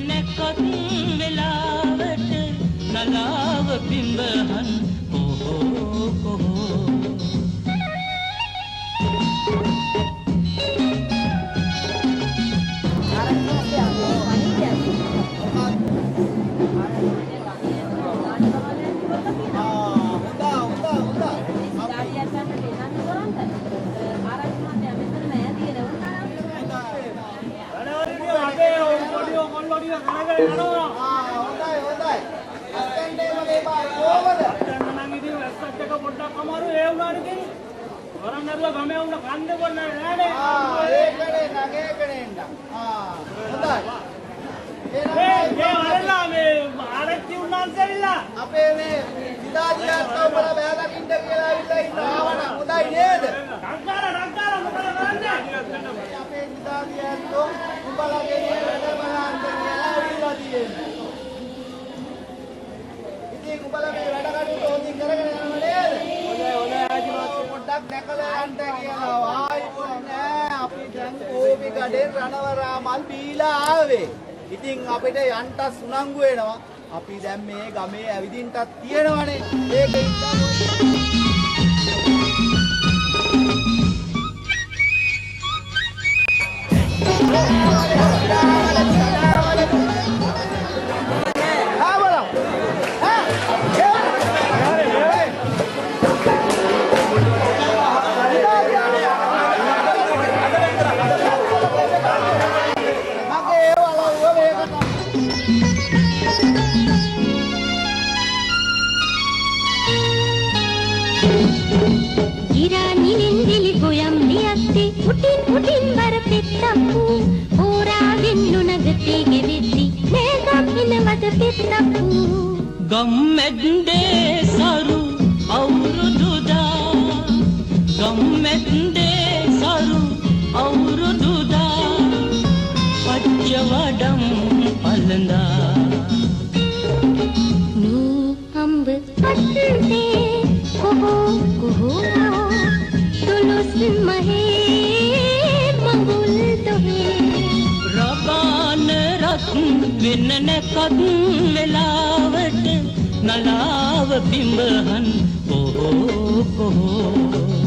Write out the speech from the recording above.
නැකත් වෙලාවට නලාව පිඹහන් කොහෝ කොහෝ ඉතින් අපිට යන්ට සුනංගු වෙනවා. අපි දැන් මේ ගමේ ඇවිදින්නත් තියෙනවනේ. ඒක උටින් බර පෙත්තප්පු හෝරාගෙන් නුනගතේ ගෙවිද්දි මේ ගම්හිනවද පෙත්තප්පු ගම් මැද්දේ සරු අවුරුදුදා ගම් මැද්දේ සරු අවුරුදුදා පච්ච වඩම් පලඳා නූ අම්බ පත්තේ කොහෝ කොහෝ තුලුස් මහේ වෙන නැකත් වෙලාවට නලාව පිඹහන් කොහෝ කොහෝ